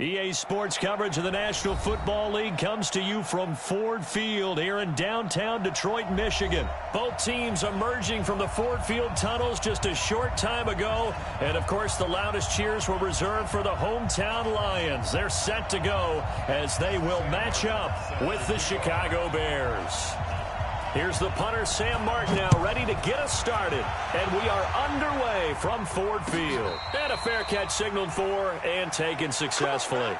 EA Sports coverage of the National Football League comes to you from Ford Field here in downtown Detroit, Michigan. Both teams emerging from the Ford Field tunnels just a short time ago. And, of course, the loudest cheers were reserved for the hometown Lions. They're set to go as they will match up with the Chicago Bears. Here's the punter, Sam Martin, now ready to get us started. And we are underway from Ford Field. And a fair catch signaled for and taken successfully.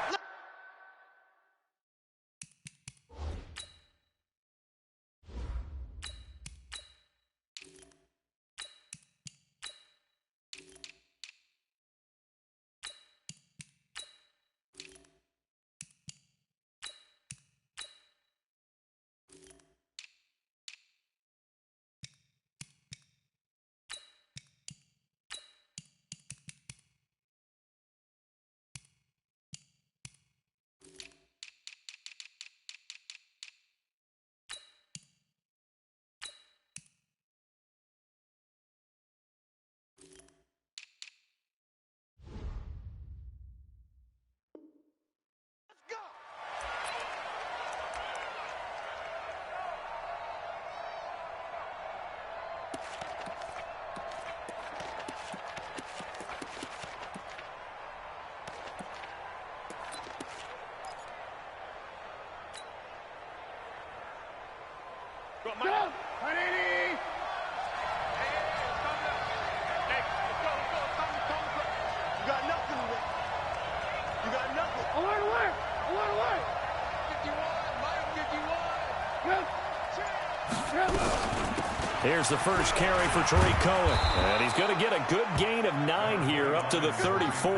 Here's the first carry for Tariq Cohen. And he's going to get a good gain of 9 here up to the 34.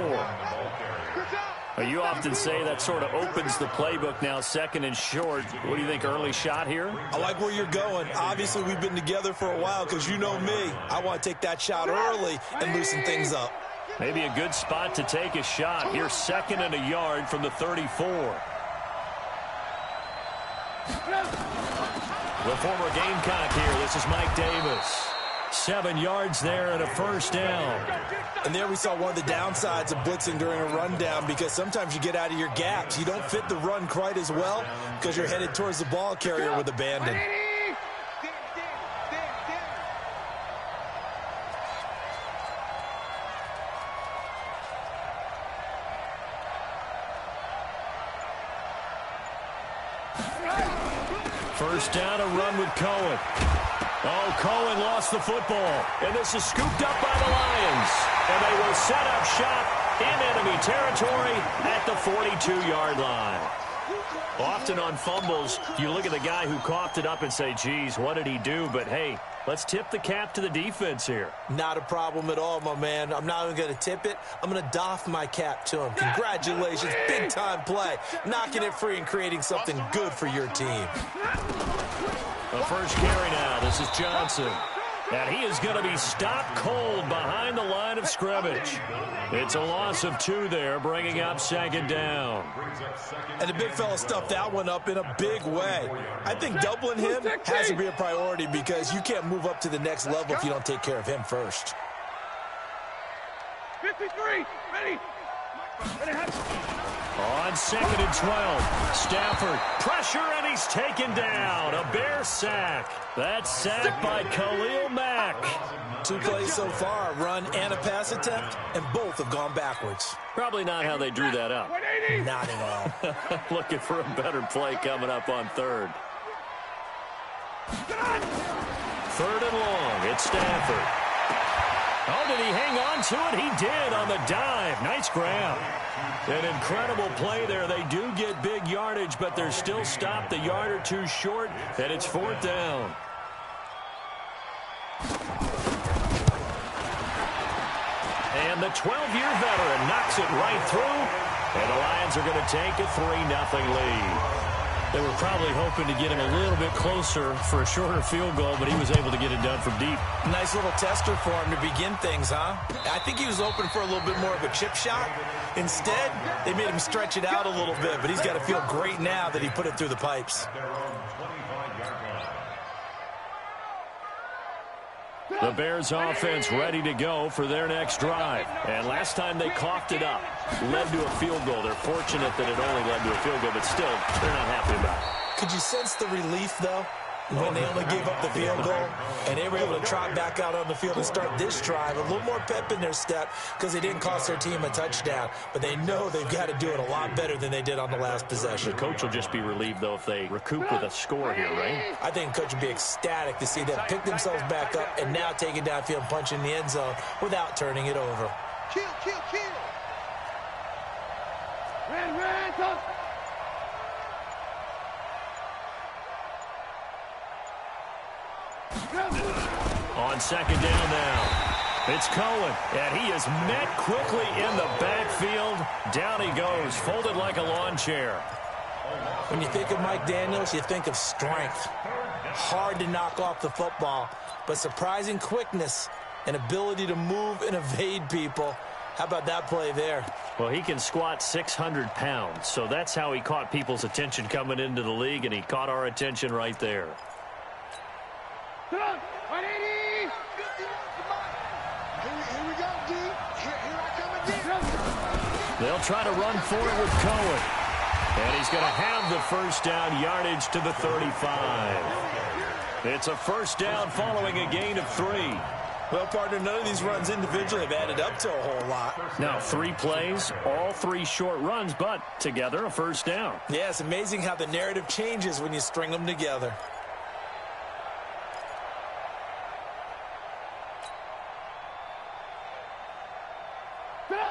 You often say that sort of opens the playbook now, second and short. What do you think, early shot here? I like where you're going. Obviously, we've been together for a while because you know me. I want to take that shot early and loosen things up. Maybe a good spot to take a shot. Here's second and a yard from the 34. The former Gamecock here. This is Mike Davis. 7 yards there and a first down. And there we saw one of the downsides of blitzing during a rundown because sometimes you get out of your gaps. You don't fit the run quite as well because you're headed towards the ball carrier with abandon. First down, a run with Cohen. Oh, Cohen lost the football. And this is scooped up by the Lions. And they will set up shop in enemy territory at the 42-yard line. Often on fumbles, you look at the guy who coughed it up and say, geez, what did he do? But, hey, let's tip the cap to the defense here. Not a problem at all, my man. I'm not even going to tip it. I'm going to doff my cap to him. Congratulations, big-time play. Knocking it free and creating something good for your team. The first carry now. This is Johnson. And he is going to be stopped cold behind the line of scrimmage. It's a loss of 2 there, bringing up second down. And the big fella stuffed that one up in a big way. I think doubling him has to be a priority because you can't move up to the next level if you don't take care of him first. 53, ready. On second and 12, Stafford, pressure, and he's taken down. A Bear sack. That's sacked by Khalil Mack. 2 plays so far, a run and a pass attempt, and both have gone backwards. Probably not how they drew that up. Not at all. Looking for a better play coming up on third. Third and long, it's Stafford. Oh, did he hang on to it? He did on the dive. Nice grab. An incredible play there. They do get big yardage, but they're still stopped a yard or 2 short, and it's 4th down. And the 12-year veteran knocks it right through, and the Lions are going to take a 3-0 lead. They were probably hoping to get him a little bit closer for a shorter field goal, but he was able to get it done from deep. Nice little tester for him to begin things, huh? I think he was open for a little bit more of a chip shot. Instead, they made him stretch it out a little bit, but he's got to feel great now that he put it through the pipes. The Bears offense ready to go for their next drive. And last time they coughed it up, led to a field goal. They're fortunate that it only led to a field goal, but still, they're not happy about it. Could you sense the relief, though, when they only gave up the field goal and they were able to trot back out on the field and start this drive? A little more pep in their step because they didn't cost their team a touchdown, but they know they've got to do it a lot better than they did on the last possession. The coach will just be relieved, though, if they recoup with a score here, right? I think the coach would be ecstatic to see them pick themselves back up and now take it downfield and punch in the end zone without turning it over. Kill. Ran, come. On second down now, it's Cohen, and he is met quickly in the backfield. Down he goes, folded like a lawn chair. When you think of Mike Daniels, you think of strength. Hard to knock off the football, but surprising quickness and ability to move and evade people. How about that play there? Well, he can squat 600 pounds, so that's how he caught people's attention coming into the league, and he caught our attention right there. Come on, 180. Here we go, D. Here I come again. They'll try to run for it with Cohen. And he's going to have the first down, yardage to the 35. It's a first down following a gain of 3. Well, partner, none of these runs individually have added up to a whole lot. Now, 3 plays, all 3 short runs, but together a first down. Yeah, it's amazing how the narrative changes when you string them together.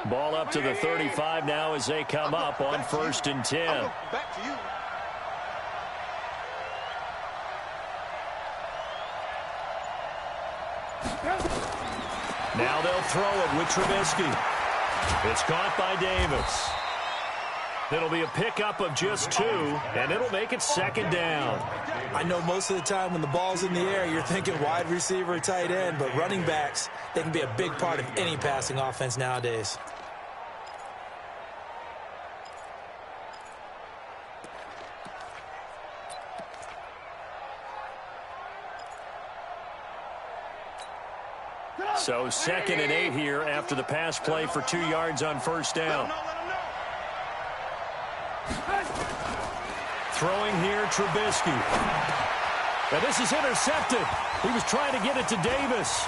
Ball up to the 35 now as they come up on 1st and 10. Back to you. Now they'll throw it with Trubisky. It's caught by Davis. It'll be a pickup of just 2, and it'll make it second down. I know most of the time when the ball's in the air, you're thinking wide receiver, tight end, but running backs, they can be a big part of any passing offense nowadays. So 2nd and 8 here after the pass play for 2 yards on first down. Throwing here, Trubisky. Now this is intercepted. He was trying to get it to Davis.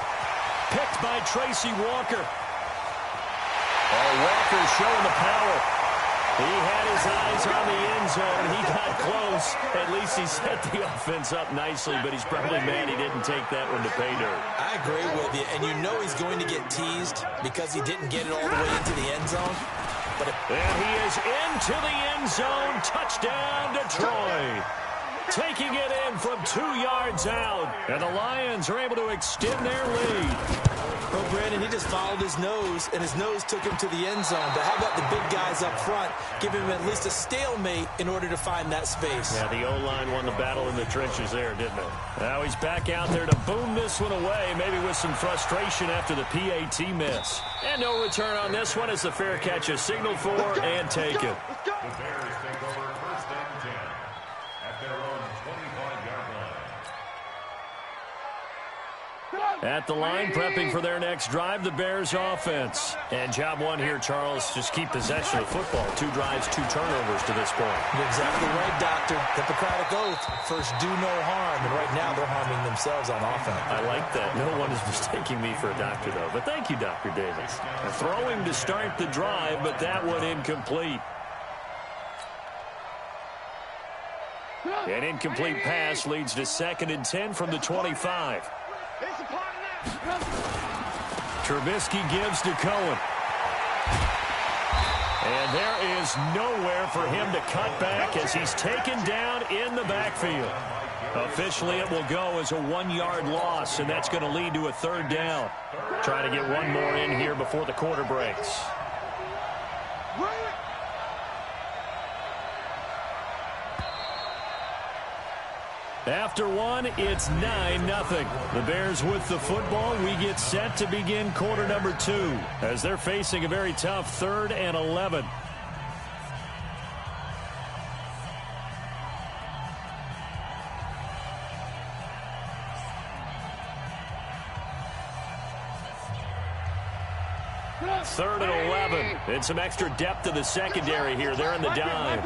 Picked by Tracy Walker. Oh, Walker showing the power. He had his eyes on the end zone. He got close. At least he set the offense up nicely, but he's probably mad he didn't take that one to pay dirt. I agree with you, and you know he's going to get teased because he didn't get it all the way into the end zone. And he is into the end zone. Touchdown, Detroit. Taking it in from 2 yards out. And the Lions are able to extend their lead. Well, Brandon, he just followed his nose, and his nose took him to the end zone. But how about the big guys up front? Give him at least a stalemate in order to find that space. Yeah, the O-line won the battle in the trenches there, didn't it? Now he's back out there to boom this one away, maybe with some frustration after the PAT miss. And no return on this one as the fair catch is signaled for and taken. The Bears take over 1st and 10 at their own 25-yard line. At the line, prepping for their next drive, the Bears offense. And job 1 here, Charles, just keep possession of football. 2 drives, 2 turnovers to this point. You're exactly right, Doctor. Hippocratic oath. First, do no harm. And right now, they're harming themselves on offense. I like that. No one is mistaking me for a doctor, though. But thank you, Dr. Davis. Throwing to start the drive, but that one incomplete. An incomplete pass leads to 2nd and 10 from the 25. Trubisky gives to Cohen. And there is nowhere for him to cut back as he's taken down in the backfield. Officially, it will go as a 1-yard loss, and that's going to lead to a 3rd down. Try to get one more in here before the quarter breaks. After 1, it's 9-0. The Bears with the football. We get set to begin quarter number 2 as they're facing a very tough 3rd and 11. 3rd and 11. And some extra depth to the secondary here. They're in the dime.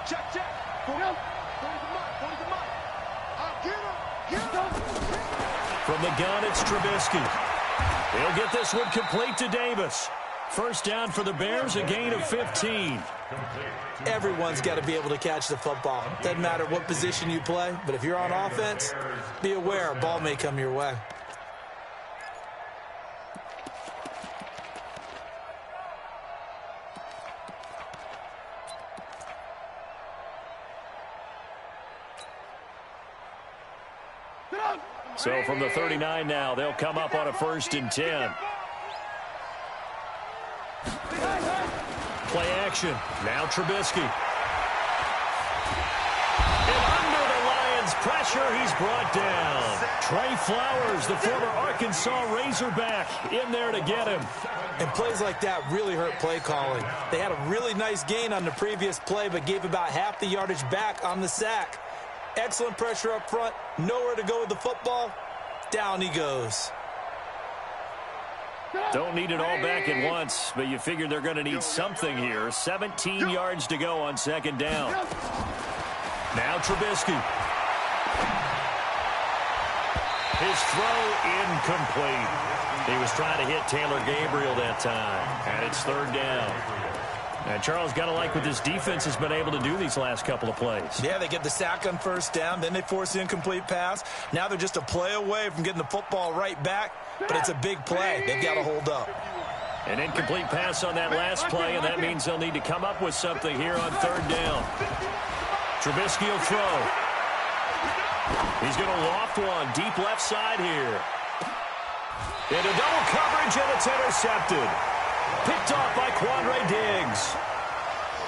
Check. From the gun, it's Trubisky. He'll get this one complete to Davis. First down for the Bears, a gain of 15. Everyone's got to be able to catch the football. Doesn't matter what position you play, but if you're on offense, be aware a ball may come your way. So from the 39 now, they'll come up on a 1st and 10. Play action. Now Trubisky. And under the Lions' pressure, he's brought down. Trey Flowers, the former Arkansas Razorback, in there to get him. And plays like that really hurt play calling. They had a really nice gain on the previous play, but gave about half the yardage back on the sack. Excellent pressure up front. Nowhere to go with the football. Down he goes. Don't need it all back at once, but you figure they're going to need something here. 17 yards to go on 2nd down. Now Trubisky. His throw incomplete. He was trying to hit Taylor Gabriel that time, and it's 3rd down. And Charles, got to like what this defense has been able to do these last couple of plays. Yeah, they get the sack on 1st down, then they force the incomplete pass. Now they're just a play away from getting the football right back, but it's a big play. They've got to hold up. An incomplete pass on that last play, and that means they'll need to come up with something here on 3rd down. Trubisky will throw. He's going to loft one deep left side here. Into double coverage, and it's intercepted. Picked off by Quandre Diggs.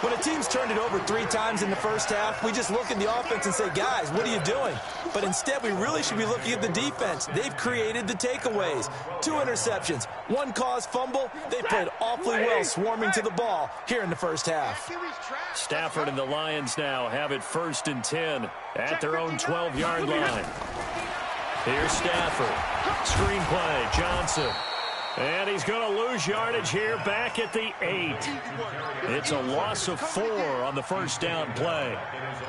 When a team's turned it over 3 times in the first half, we just look at the offense and say, guys, what are you doing? But instead, we really should be looking at the defense. They've created the takeaways. 2 interceptions, 1 caused fumble. They played awfully well swarming to the ball here in the first half. Stafford and the Lions now have it 1st and 10 at their own 12-yard line. Here's Stafford. Screen play, Johnson. And he's going to lose yardage here back at the 8. It's a loss of 4 on the 1st down play.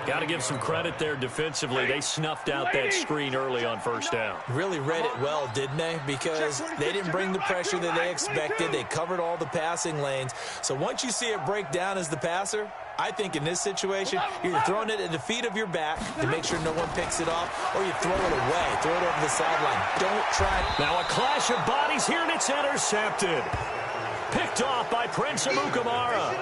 Got to give some credit there defensively. They snuffed out that screen early on 1st down. Really read it well, didn't they? Because they didn't bring the pressure that they expected. They covered all the passing lanes. So once you see it break down as the passer, I think in this situation, you're throwing it at the feet of your back to make sure no one picks it off, or you throw it away, throw it over the sideline. Don't try. Now a clash of bodies here, and it's intercepted. Picked off by Prince Amukamara.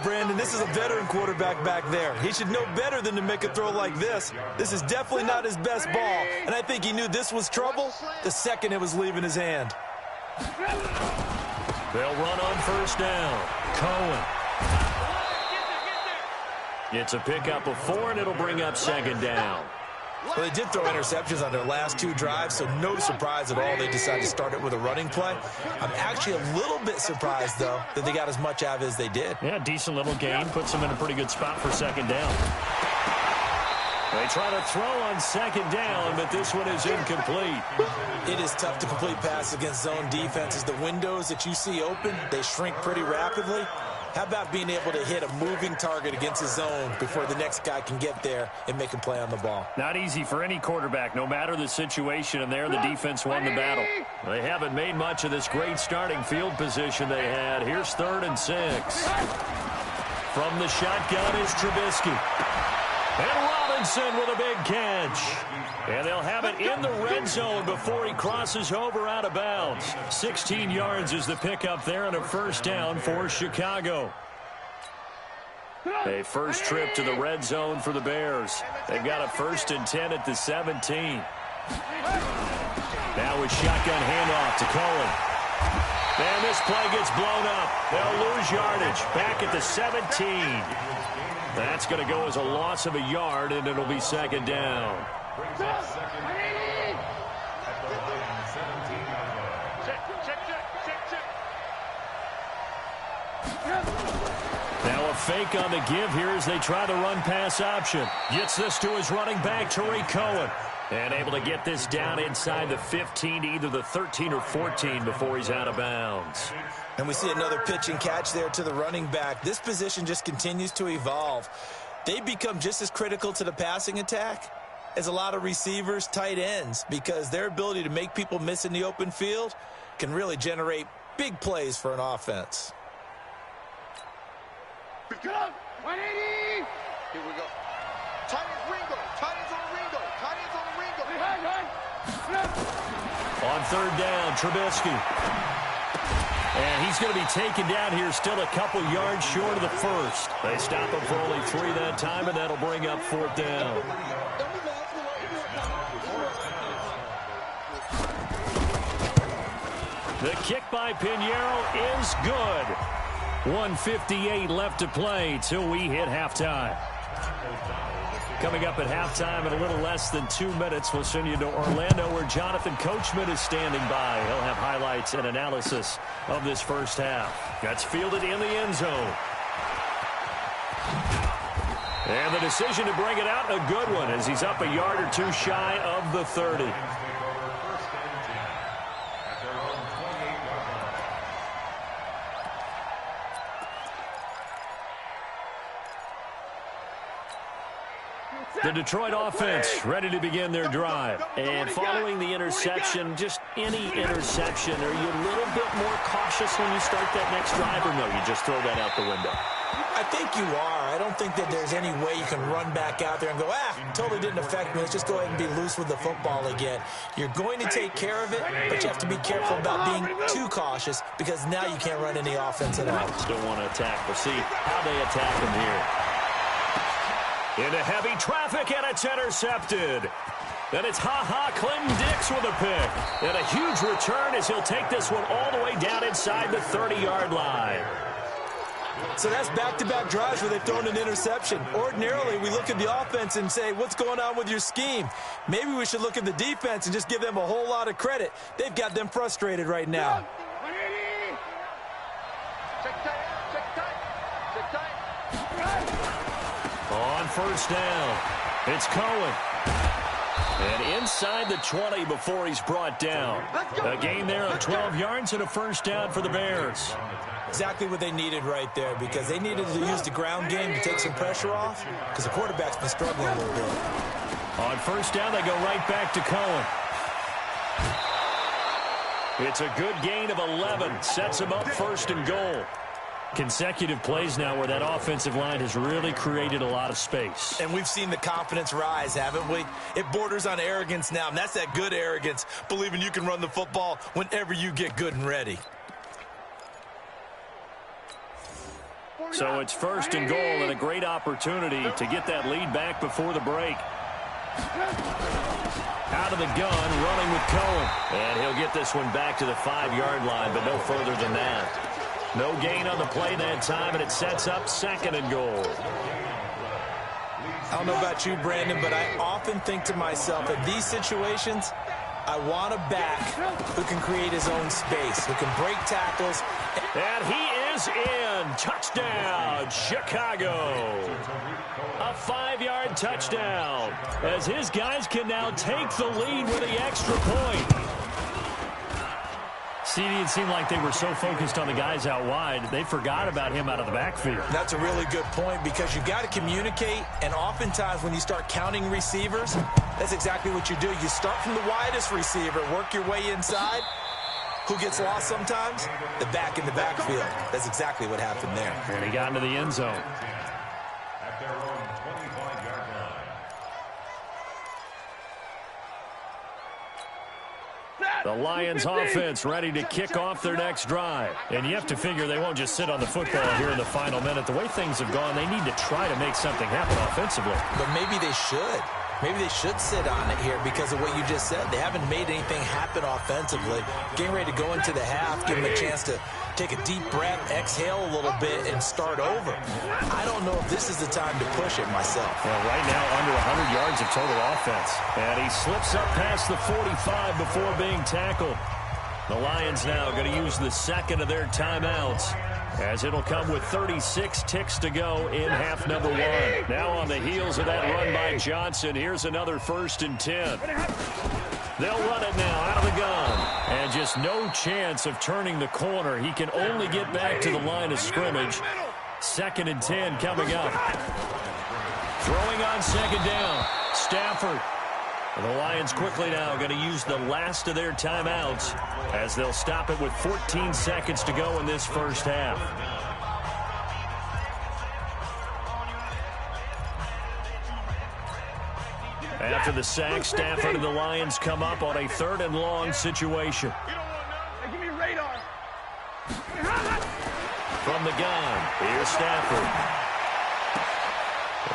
Brandon, this is a veteran quarterback back there. He should know better than to make a throw like this. This is definitely not his best ball, and I think he knew this was trouble the second it was leaving his hand. They'll run on 1st down. Cohen. It's a pickup of 4, and it'll bring up 2nd down. Well, they did throw interceptions on their last 2 drives, so no surprise at all they decided to start it with a running play. I'm actually a little bit surprised, though, that they got as much out of it as they did. Yeah, decent little gain. Puts them in a pretty good spot for 2nd down. They try to throw on 2nd down, but this one is incomplete. It is tough to complete passes against zone defenses. The windows that you see open, they shrink pretty rapidly. How about being able to hit a moving target against a zone before the next guy can get there and make a play on the ball? Not easy for any quarterback, no matter the situation, and there the defense won the battle. They haven't made much of this great starting field position they had. Here's 3rd and 6. From the shotgun is Trubisky. And Robinson with a big catch. And they'll have it in the red zone before he crosses over out of bounds. 16 yards is the pickup there and a 1st down for Chicago. A first trip to the red zone for the Bears. They've got a 1st and 10 at the 17. Now with shotgun handoff to Cohen. And this play gets blown up. They'll lose yardage back at the 17. That's going to go as a loss of a yard, and it'll be 2nd down. Now a fake on the give here as they try the run-pass option. Gets this to his running back, Tariq Cohen. And able to get this down inside the 15 to either the 13 or 14 before he's out of bounds. And we see another pitch and catch there to the running back. This position just continues to evolve. They become just as critical to the passing attack as a lot of receivers, tight ends, because their ability to make people miss in the open field can really generate big plays for an offense. 180. Here we go. Tight ends Ringo. Tight ends on Ringo. Tight ends on Ringo. On third down, Trubisky. And he's going to be taken down here, still a couple yards short of the first. They stop him for only 3 that time, and that'll bring up fourth down. The kick by Pinheiro is good. 1:58 left to play till we hit halftime. Coming up at halftime in a little less than 2 minutes, we'll send you to Orlando where Jonathan Coachman is standing by. He'll have highlights and analysis of this first half. That's fielded in the end zone. And the decision to bring it out, a good one, as he's up a yard or two shy of the 30. The Detroit offense ready to begin their drive. And following the interception, just any interception, are you a little bit more cautious when you start that next drive, or no, you just throw that out the window? I think you are. I don't think that there's any way you can run back out there and go, totally didn't affect me. Let's just go ahead and be loose with the football again. You're going to take care of it, but you have to be careful about being too cautious because now you can't run any offense at all. Still want to attack. We'll see how they attack him here. Into heavy traffic, and it's intercepted. Then it's Clinton Dix with a pick. And a huge return as he'll take this one all the way down inside the 30-yard line. So that's back-to-back drives where they've thrown an interception. Ordinarily, we look at the offense and say, what's going on with your scheme? Maybe we should look at the defense and just give them a whole lot of credit. They've got them frustrated right now. 180. Check tight. Check tight. Check tight. On first down, it's Cohen. And inside the 20 before he's brought down. A gain there of 12 yards and a first down for the Bears. Exactly what they needed right there, because they needed to use the ground game to take some pressure off, because the quarterback's been struggling a little bit. On first down, they go right back to Cohen. It's a good gain of 11. Sets him up first and goal. Consecutive plays now where that offensive line has really created a lot of space. And we've seen the confidence rise, haven't we? It borders on arrogance now, and that's that good arrogance, believing you can run the football whenever you get good and ready. So it's first and goal and a great opportunity to get that lead back before the break. Out of the gun, running with Cohen. And he'll get this one back to the 5-yard line, but no further than that. No gain on the play that time, and it sets up second and goal. I don't know about you, Brandon, but I often think to myself, in these situations, I want a back who can create his own space, who can break tackles. And he is in. Touchdown, Chicago. A 5-yard touchdown, as his guys can now take the lead with the extra point. CD, it seemed like they were so focused on the guys out wide, they forgot about him out of the backfield. That's a really good point, because you've got to communicate, and oftentimes when you start counting receivers, that's exactly what you do. You start from the widest receiver, work your way inside. Who gets lost sometimes? The back in the backfield. That's exactly what happened there. And he got into the end zone. At their own 25-yard line. The Lions offense ready to kick off their next drive. And you have to figure they won't just sit on the football here in the final minute. The way things have gone, they need to try to make something happen offensively. But maybe they should. Maybe they should sit on it here because of what you just said. They haven't made anything happen offensively. Getting ready to go into the half, give them a chance to take a deep breath, exhale a little bit, and start over. I don't know if this is the time to push it myself. Well, right now, under 100 yards of total offense. And he slips up past the 45 before being tackled. The Lions now going to use the second of their timeouts, as it'll come with 36 ticks to go in half number 1. Now on the heels of that run by Johnson, here's another 1st and 10. They'll run it now out of the gun. And just no chance of turning the corner. He can only get back to the line of scrimmage. 2nd and 10 coming up. Throwing on 2nd down. Stafford. And the Lions quickly now going to use the last of their timeouts, as they'll stop it with 14 seconds to go in this first half. After the sack, Stafford and the Lions come up on a 3rd and long situation. Give me radar. From the gun, here's Stafford.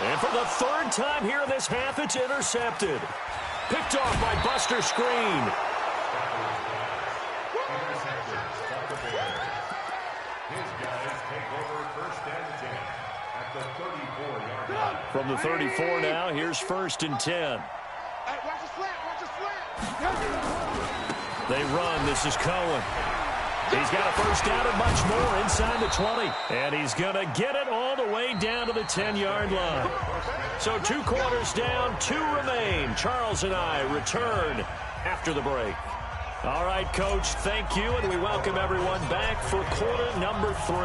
And for the 3rd time here in this half, it's intercepted. Picked off by Buster Screen. From the 34 now, here's 1st and 10. They run. This is Cohen. He's got a 1st down and much more inside the 20. And he's going to get it all the way down to the 10-yard line. So 2 quarters down, 2 remain. Charles and I return after the break. All right, Coach, thank you, and we welcome everyone back for quarter number 3.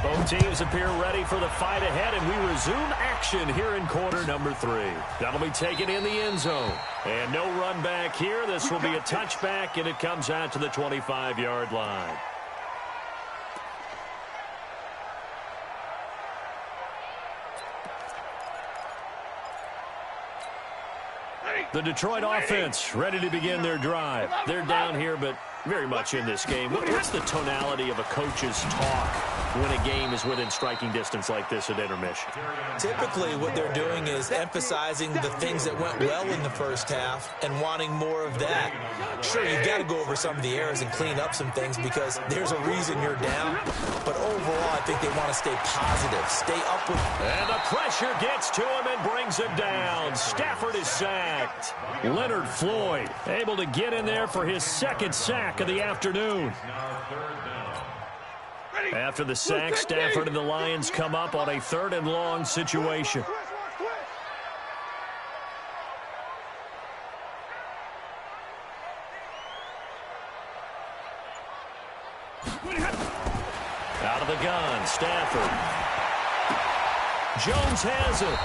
Both teams appear ready for the fight ahead, and we resume action here in quarter number 3. That'll be taken in the end zone. And no run back here. This will be a touchback, and it comes out to the 25-yard line. The Detroit offense ready to begin their drive. They're down here, but very much in this game. What's the tonality of a coach's talk when a game is within striking distance like this at intermission? Typically, what they're doing is emphasizing the things that went well in the first half and wanting more of that. Sure, you've got to go over some of the errors and clean up some things because there's a reason you're down. But overall, I think they want to stay positive, stay up with. And the pressure gets to him and brings him down. Stafford is sacked. Leonard Floyd able to get in there for his 2nd sack of the afternoon. After the sack, Stafford and the Lions come up on a 3rd and long situation. Out of the gun, Stafford. Jones has it.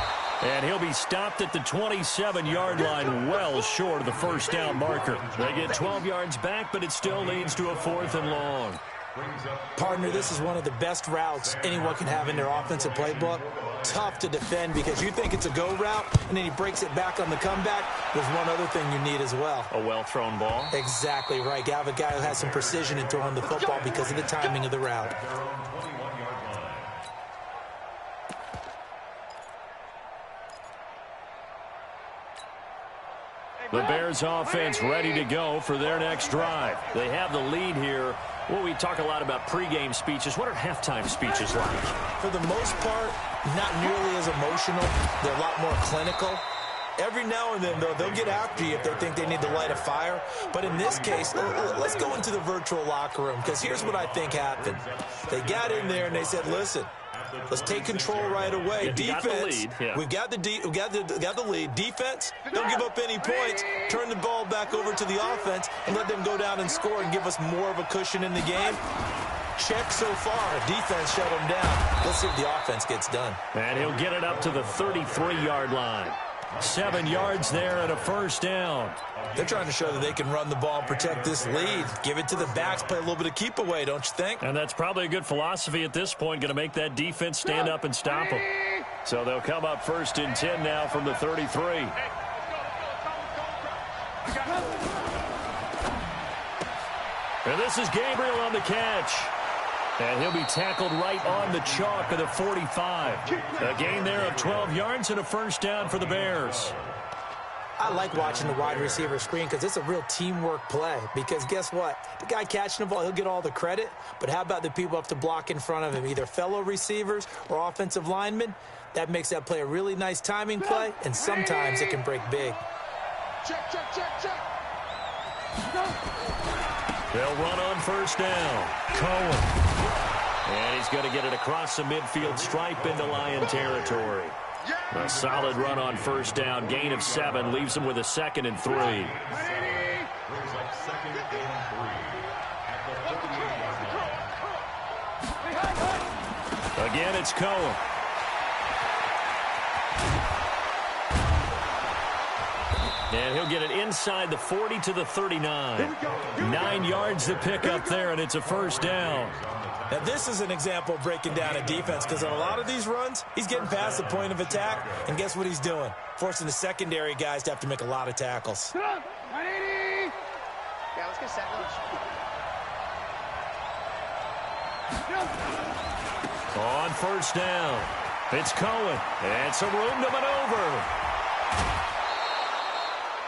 And he'll be stopped at the 27-yard line, well short of the 1st down marker. They get 12 yards back, but it still leads to a 4th and long. Partner, this is one of the best routes anyone can have in their offensive playbook. Tough to defend because you think it's a go route, and then he breaks it back on the comeback. There's one other thing you need as well. A well-thrown ball? Exactly right. You have a guy who has some precision in throwing the football because of the timing of the route. The Bears offense ready to go for their next drive. They have the lead here. Well, we talk a lot about pregame speeches. What are halftime speeches like? For the most part, not nearly as emotional. They're a lot more clinical. Every now and then, though, they'll get after you if they think they need to light a fire. But in this case, let's go into the virtual locker room, because here's what I think happened. They got in there and they said, listen, let's take control right away. Defense, we've got the lead. Defense, don't give up any points. Turn the ball back over to the offense and let them go down and score and give us more of a cushion in the game. Check so far. Defense shut them down. Let's see if the offense gets done. And he'll get it up to the 33-yard line. 7 yards there and a 1st down. They're trying to show that they can run the ball and protect this lead. Give it to the backs, play a little bit of keep away, don't you think? And that's probably a good philosophy at this point, going to make that defense stand up and stop them. So they'll come up 1st and 10 now from the 33. And this is Gabriel on the catch. And he'll be tackled right on the chalk of the 45. A gain there of 12 yards and a 1st down for the Bears. I like watching the wide receiver screen because it's a real teamwork play. Because guess what? The guy catching the ball, he'll get all the credit. But how about the people up to block in front of him, either fellow receivers or offensive linemen? That makes that play a really nice timing play, and sometimes it can break big. Check, check, check, check. They'll run on first down. Cohen. And he's going to get it across the midfield stripe into Lion territory. A solid run on first down. Gain of 7 leaves him with a 2nd and 3. Brings up 2nd and 3 at the 38-yard line. Again, it's Cohen. And he'll get it inside the 40 to the 39. 9 yards to pick up there, and it's a first down. Now, this is an example of breaking down a defense, because on a lot of these runs, he's getting past the point of attack, and guess what he's doing? Forcing the secondary guys to have to make a lot of tackles. 180. Yeah, let's get set. On first down, it's Cohen. And some room to maneuver.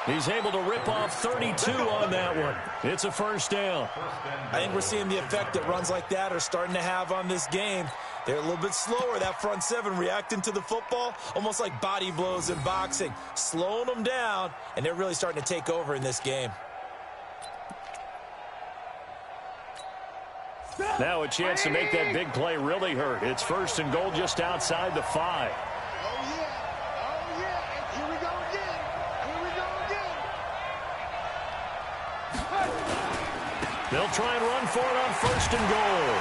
He's able to rip off 32 on that one. It's a first down. I think we're seeing the effect that runs like that are starting to have on this game. They're a little bit slower, that front 7, reacting to the football, almost like body blows in boxing, slowing them down, and they're really starting to take over in this game. Now a chance to make that big play really hurt. It's 1st and goal just outside the 5. They'll try and run for it on 1st and goal.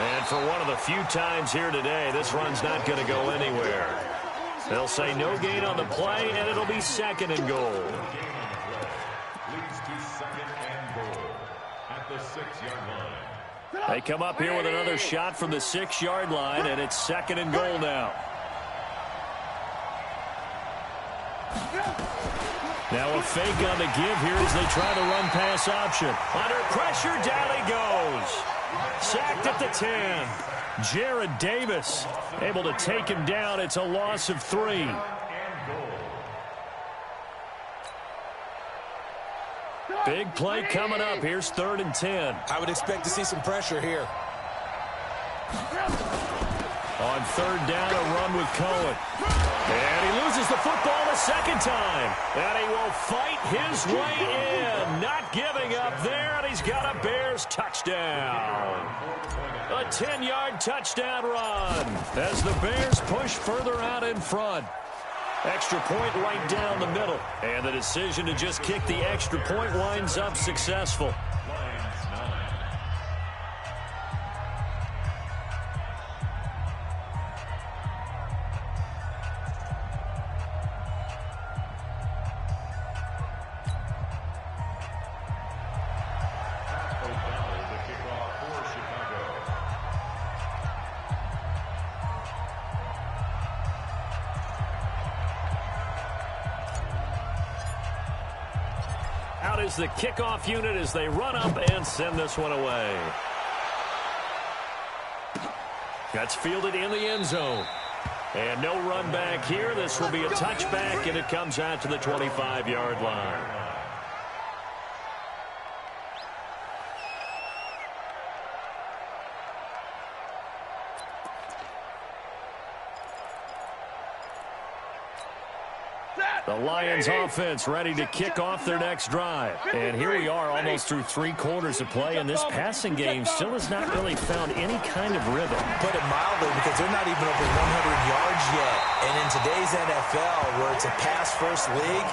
And for one of the few times here today, this run's not going to go anywhere. They'll say no gain on the play, and it'll be 2nd and goal. Leads to 2nd and goal at the 6-yard line. They come up here with another shot from the 6-yard line, and it's 2nd and goal now. Now a fake on the give here as they try the run-pass option. Under pressure, down he goes. Sacked at the 10. Jared Davis able to take him down. It's a loss of 3. Big play coming up. Here's 3rd and 10. I would expect to see some pressure here. On 3rd down, a run with Cohen. And he loses the football a 2nd time. And he will fight his way in. Not giving up there, and he's got a Bears touchdown. A 10-yard touchdown run as the Bears push further out in front. Extra point right down the middle. And the decision to just kick the extra point winds up successful. Out is the kickoff unit as they run up and send this one away. That's fielded in the end zone. And no run back here. This will be a touchback, and it comes out to the 25-yard line. The Lions offense ready to kick off their next drive. And here we are almost through 3 quarters of play, and this passing game still has not really found any kind of rhythm. Put it mildly, because they're not even over 100 yards yet. And in today's NFL, where it's a pass-first league,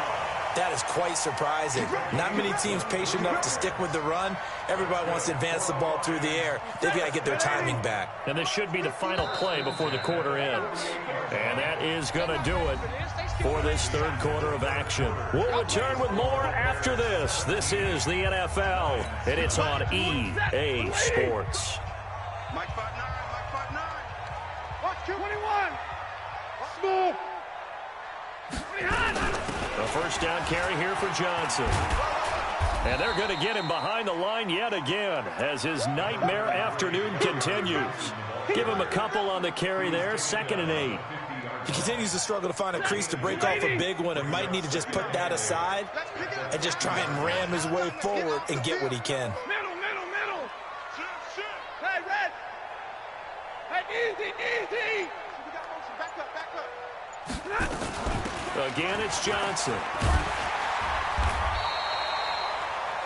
that is quite surprising. Not many teams patient enough to stick with the run. Everybody wants to advance the ball through the air. They've got to get their timing back. And this should be the final play before the quarter ends. And that is going to do it for this 3rd quarter of action. We'll return with more after this. This is the NFL, and it's on EA Sports. Mike 5-9, Mike 5-9. Watch 221. Smooth. A first down carry here for Johnson. And they're going to get him behind the line yet again as his nightmare afternoon continues. Give him a couple on the carry there, 2nd and 8. He continues to struggle to find a crease to break off a big one, and might need to just put that aside and just try and ram his way forward and get what he can. Middle. Hey, Red. Hey, easy. We got motion. Back up. Again, it's Johnson.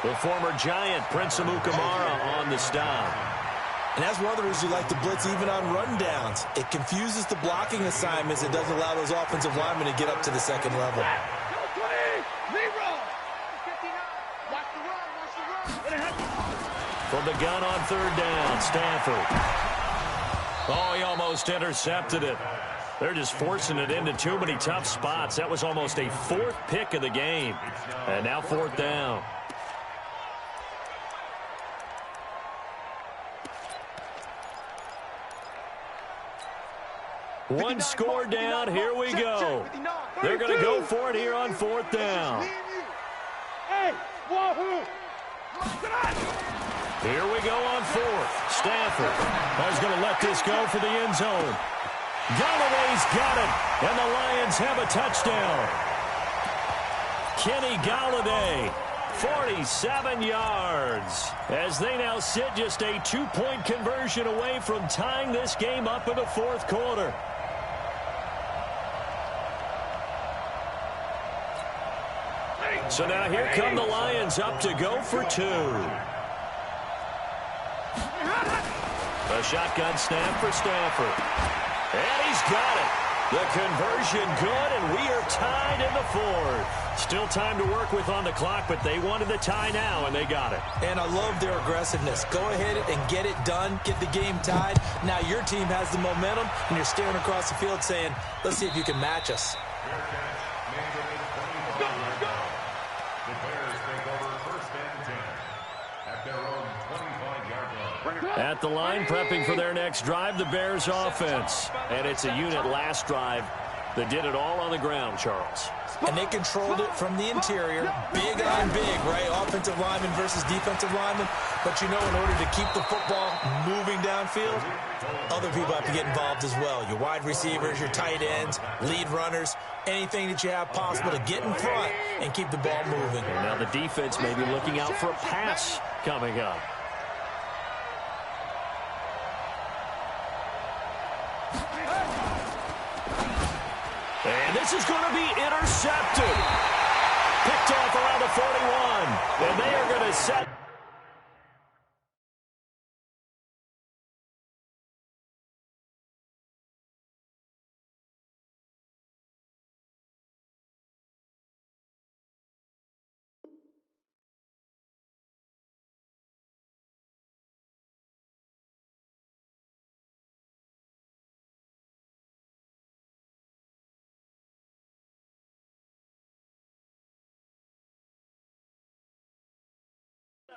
The former Giant, Prince Amukamara, on the stop. And that's one of the reasons you like to blitz even on rundowns. It confuses the blocking assignments. It doesn't allow those offensive linemen to get up to the second level. From the gun on third down, Stafford. Oh, he almost intercepted it. They're just forcing it into too many tough spots. That was almost a fourth pick of the game. And now fourth down. One score down. Here we go. They're going to go for it here on fourth down. Here we go on fourth. Stafford is going to let this go for the end zone. Galladay's got it, and the Lions have a touchdown. Kenny Galladay, 47 yards, as they now sit just a 2-point conversion away from tying this game up in the fourth quarter. So now here come the Lions up to go for two. A shotgun snap for Stafford. And he's got it. The conversion good, and we are tied in the fourth. Still time to work with on the clock, but they wanted the tie now, and they got it. And I love their aggressiveness. Go ahead and get it done. Get the game tied. Now your team has the momentum, and you're staring across the field saying, let's see if you can match us. At the line, prepping for their next drive, the Bears offense. And it's a unit last drive that did it all on the ground, Charles. And they controlled it from the interior. Big on big, right? Offensive lineman versus defensive lineman. But you know, in order to keep the football moving downfield, other people have to get involved as well. Your wide receivers, your tight ends, lead runners, anything that you have possible to get in front and keep the ball moving. And now the defense may be looking out for a pass coming up. And this is going to be intercepted. Picked off around the 41. And they are going to set.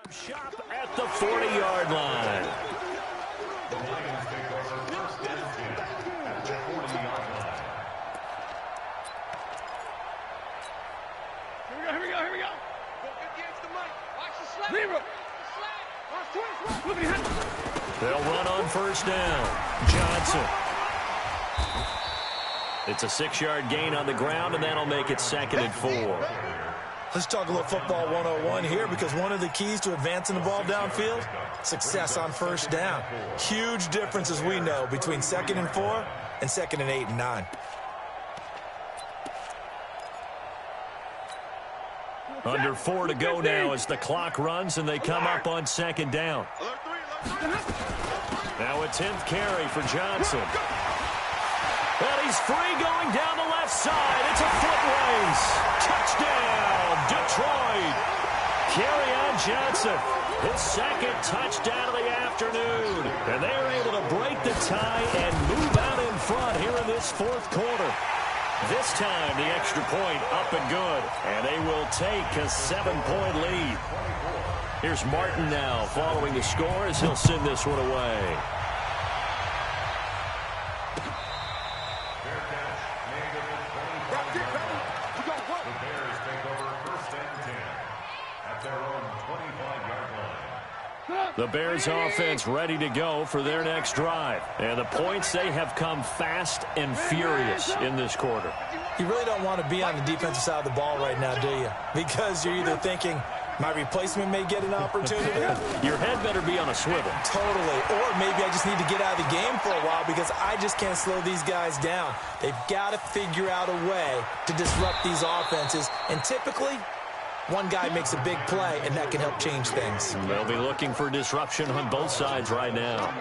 Shop at the 40-yard line. The Lions take over first and 10 at the 40-yard line. Here we go. Go against the mic. Watch the slap. Zero. They'll run on first down. Johnson. It's a 6-yard gain on the ground, and that'll make it 2nd and 4. Let's talk a little football 101 here, because one of the keys to advancing the ball downfield, success on first down. Huge difference, as we know, between 2nd and 4 and 2nd and 8 and 9. Under 4 to go now as the clock runs and they come up on 2nd down. Now a 10th carry for Johnson. And he's free going down the left side. It's a foot race. Touchdown, Detroit. Kerryon Johnson, his 2nd touchdown of the afternoon. And they are able to break the tie and move out in front here in this 4th quarter. This time, the extra point up and good. And they will take a 7-point lead. Here's Martin now following the score as he'll send this one away. The Bears offense ready to go for their next drive. And the points, they have come fast and furious in this quarter. You really don't want to be on the defensive side of the ball right now, do you? Because you're either thinking, my replacement may get an opportunity. Your head better be on a swivel. Totally. Or maybe I just need to get out of the game for a while because I just can't slow these guys down. They've got to figure out a way to disrupt these offenses. And typically, One guy makes a big play, and that can help change things. They'll be looking for disruption on both sides right now.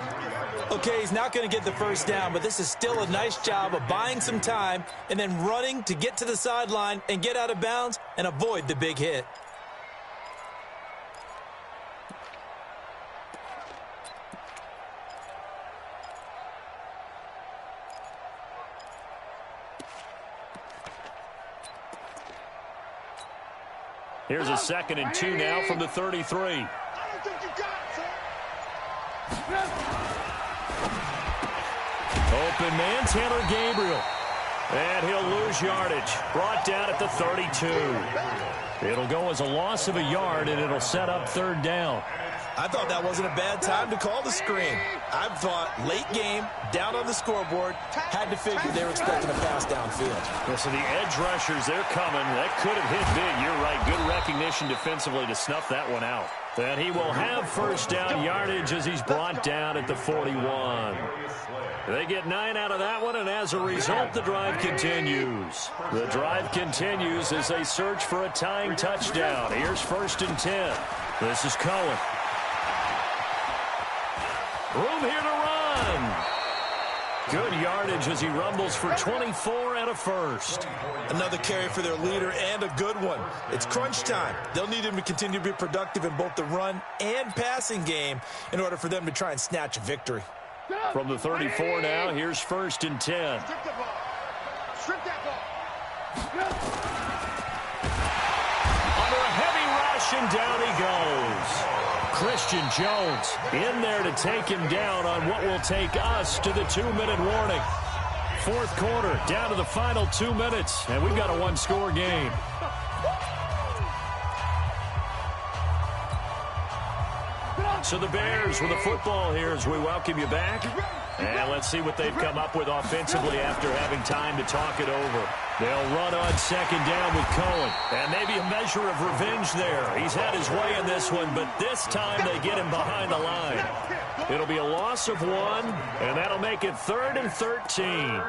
Okay, he's not going to get the first down, but this is still a nice job of buying some time and then running to get to the sideline and get out of bounds and avoid the big hit. Here's a 2nd and 2 now from the 33. I don't think you got it, sir. Open man, Taylor Gabriel. And he'll lose yardage. Brought down at the 32. It'll go as a loss of a yard, and it'll set up 3rd down. I thought that wasn't a bad time to call the screen. I thought late game, down on the scoreboard, had to figure they were expecting a pass downfield. Yeah, so the edge rushers, they're coming. That could have hit big. You're right. Good recognition defensively to snuff that one out. And he will have 1st down yardage as he's brought down at the 41. They get 9 out of that one, and as a result, the drive continues. The drive continues as they search for a tying touchdown. Here's 1st and 10. This is Cohen. Room here to run. Good yardage as he rumbles for 24 and a 1st. Another carry for their leader and a good one. It's crunch time. They'll need him to continue to be productive in both the run and passing game in order for them to try and snatch a victory. From the 34 now, here's 1st and 10. Strip the ball. Strip that ball. Under a heavy rush, and down he goes. Christian Jones in there to take him down on what will take us to the 2-minute warning. 4th quarter, down to the final 2 minutes, and we've got a 1-score game. So the Bears with the football here as we welcome you back. And let's see what they've come up with offensively after having time to talk it over. They'll run on 2nd down with Cohen. And maybe a measure of revenge there. He's had his way in this one, but this time they get him behind the line. It'll be a loss of 1, and that'll make it 3rd and 13.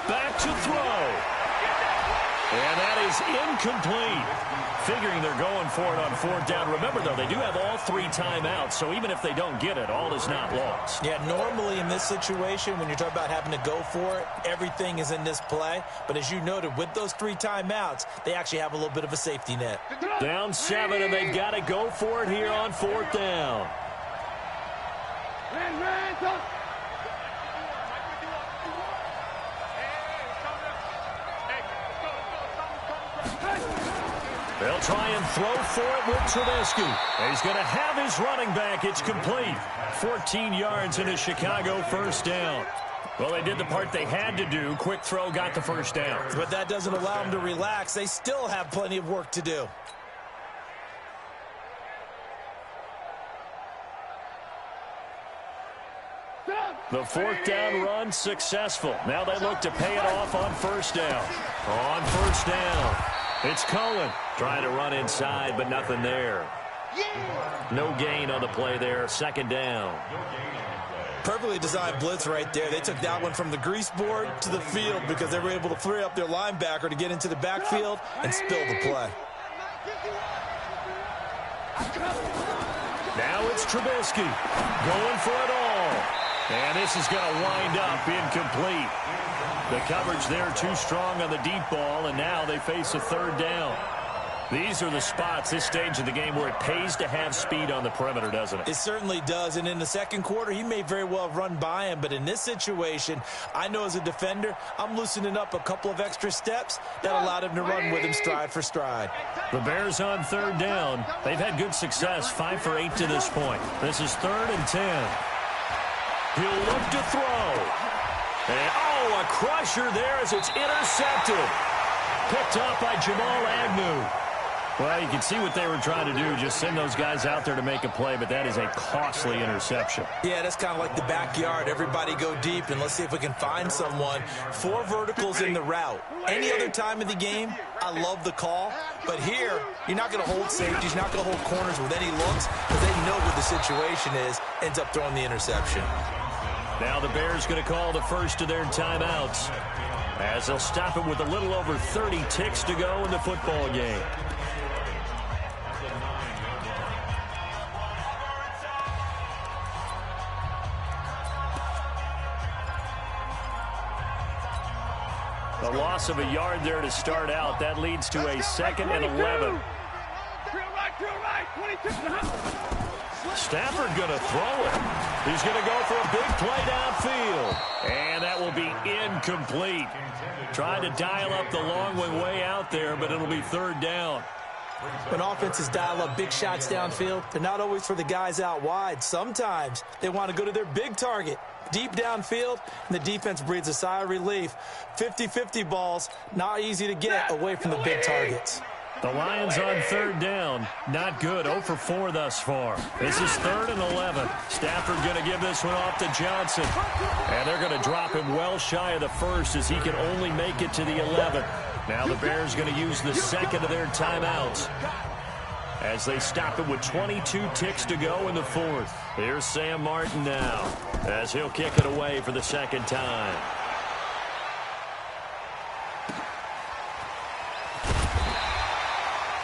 Back to throw. And that is incomplete. Figuring they're going for it on 4th down. Remember, though, they do have all 3 timeouts, so even if they don't get it, all is not lost. Yeah, normally in this situation, when you're talking about having to go for it, everything is in this play. But as you noted, with those 3 timeouts, they actually have a little bit of a safety net. Down 7, and they've got to go for it here on 4th down. They'll try and throw for it with Trubisky. He's going to have his running back. It's complete. 14 yards in a Chicago 1st down. Well, they did the part they had to do. Quick throw, got the 1st down. But that doesn't allow them to relax. They still have plenty of work to do. The 4th down run successful. Now they look to pay it off on 1st down. On 1st down, it's Cohen trying to run inside, but nothing there. No gain on the play there. 2nd down. Perfectly designed blitz right there. They took that one from the grease board to the field because they were able to free up their linebacker to get into the backfield and spill the play. Now it's Trubisky going for it all. And this is going to wind up incomplete. The coverage there too strong on the deep ball, and now they face a 3rd down. These are the spots, this stage of the game, where it pays to have speed on the perimeter, doesn't it? It certainly does, and in the 2nd quarter, he may very well run by him, but in this situation, I know as a defender, I'm loosening up a couple of extra steps that allowed him to run with him stride for stride. The Bears on 3rd down. They've had good success, 5 for 8 to this point. This is 3rd and 10. He'll look to throw. And, oh, a crusher there as it's intercepted. Picked up by Jamal Agnew. Well, you can see what they were trying to do, just send those guys out there to make a play, but that is a costly interception. Yeah, that's kind of like the backyard. Everybody go deep, and let's see if we can find someone. 4 verticals in the route. Any other time of the game, I love the call. But here, you're not going to hold safeties, you're not going to hold corners with any looks, because they know what the situation is, ends up throwing the interception. Now the Bears going to call the first of their timeouts, as they'll stop it with a little over 30 ticks to go in the football game. The loss of a yard there to start out. That leads to a 2nd and 11. Stafford going to throw it. He's going to go for a big play downfield. And that will be incomplete. Trying to dial up the long way out there, but it'll be 3rd down. When offenses dial up big shots downfield, they're not always for the guys out wide. Sometimes they want to go to their big target. Deep downfield, and the defense breathes a sigh of relief. 50-50 balls, not easy to get away from the big targets. The Lions on 3rd down. Not good. 0 for 4 thus far. This is 3rd and 11. Stafford going to give this one off to Johnson. And they're going to drop him well shy of the 1st as he can only make it to the 11th. Now the Bears going to use the 2nd of their timeouts as they stop it with 22 ticks to go in the 4th. Here's Sam Martin now as he'll kick it away for the 2nd time.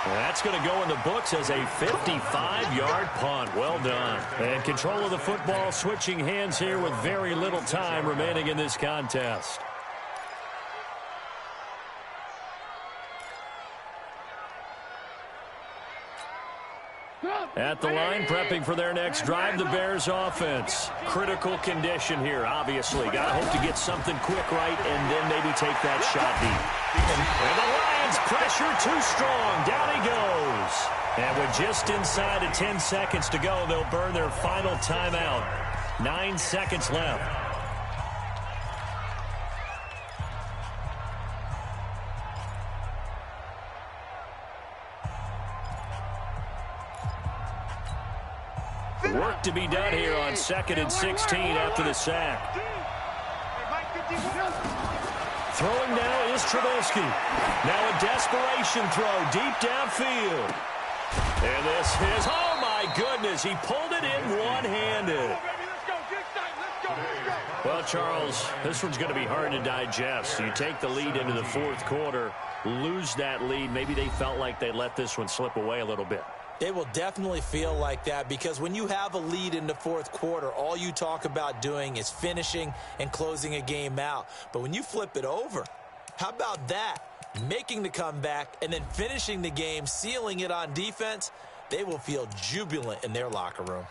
That's going to go in the books as a 55-yard punt. Well done. And control of the football switching hands here with very little time remaining in this contest. At the line, prepping for their next drive, the Bears offense. Critical condition here, obviously. Got to hope to get something quick right and then maybe take that shot deep. And the Lions pressure too strong. Down he goes. And with just inside of 10 seconds to go, they'll burn their final timeout. 9 seconds left. Work to be done here on 2nd and 16 after the sack. Throwing now is Trubisky. Now a desperation throw deep downfield. And this is, oh my goodness, he pulled it in one-handed. Well, Charles, this one's going to be hard to digest. You take the lead into the 4th quarter, lose that lead. Maybe they felt like they let this one slip away a little bit. It will definitely feel like that because when you have a lead in the 4th quarter, all you talk about doing is finishing and closing a game out. But when you flip it over, how about that? Making the comeback and then finishing the game, sealing it on defense, they will feel jubilant in their locker room.